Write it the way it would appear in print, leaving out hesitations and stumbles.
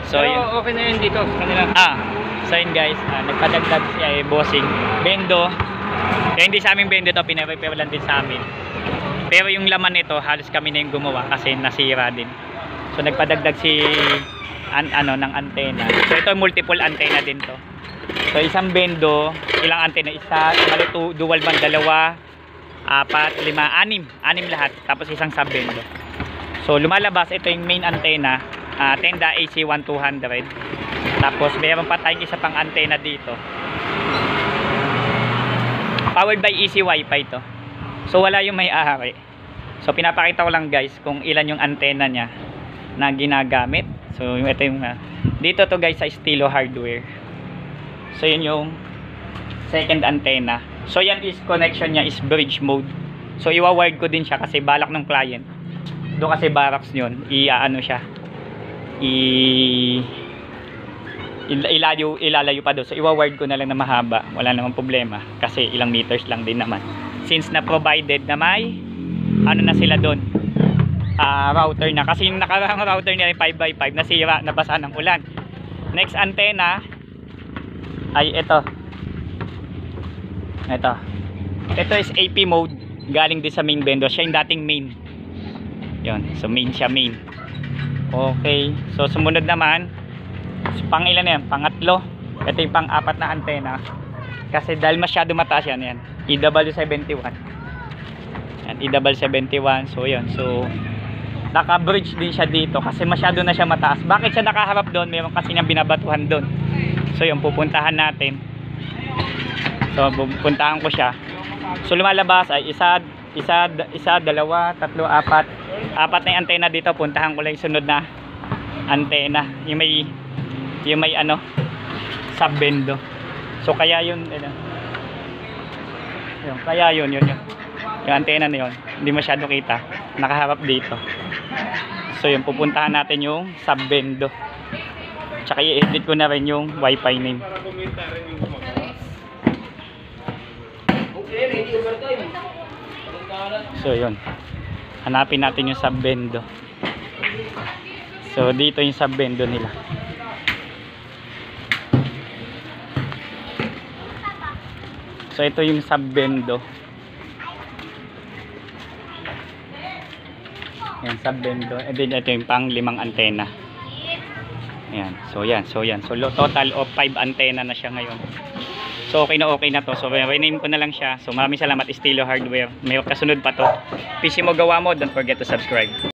So, pero okay na yun dito kanila. So yun guys, nagpadagdag siya bossing bendo. Hindi sa aming bendo to, pinare-repair lang din sa amin. Pero yung laman nito, halos kami na yung gumawa kasi nasira din. So nagpadagdag si ng antena. So ito multiple antena din to. So isang bendo, ilang antena? Isa, dual band, 2, 4, 5, 6 lahat. Tapos isang sub bendo. So lumalabas ito yung main antena, Tenda AC1200. Tapos mayroon pa tayong isa pang antena dito. Powered by Easy Wi-Fi to. So wala yung may-ari. So pinapakita ko lang guys kung ilan yung antena niya na ginagamit. So ito yung dito to guys sa Estilo Hardware. So yun yung second antena. So yan is connection niya is bridge mode. So iwa-wired ko din siya kasi balak ng client. Doon kasi barracks yun, i-ano siya. Ilalayo pa doon. So iwa-wired ko na lang na mahaba. Wala namang problema kasi ilang meters lang din naman. Since na provided na may ano na sila doon. Router na. Kasi yung nakarang router niya 5x5 nasira, nabasa ng ulan. Next antenna ay ito. Ito is AP mode. Galing din sa main bendo. Siya yung dating main. Yun. So main siya, main. Okay. So sumunod naman, pang ilan na yan? Pangatlo. Ito yung pang-apat na antena. Kasi dahil masyado mataas yan. EW71. Yan, EW71. So yun. So naka-bridge din siya dito kasi masyado na siya mataas. Bakit siya nakaharap doon? Meron kasi niyang binabatuhan doon. So yun, pupuntahan natin. So pupuntahan ko siya. So lumalabas ay isa, 2, 3, 4. Apat na yung antena dito. Puntahan ko lang yung sunod na antena. Yung may ano, sub-bendo. So kaya yun, kaya yun. Yung antena na yun, hindi masyado kita. Nakaharap dito. So yun, pupuntahan natin yung sub-bendo. Tsaka i-edit ko na rin yung Wi-Fi name. So yun, hanapin natin yung sub-bendo. So dito yung sub-bendo nila. So ito yung sub-bendo. Yan, sub-bendo. And then ito yung pang 5 antena. Ayan. So yan. So total of 5 antena na siya ngayon. So okay na to. So rename ko na lang siya. So maraming salamat Estilo Hardware. May kasunod pa to. PC mo gawa mo. Don't forget to subscribe.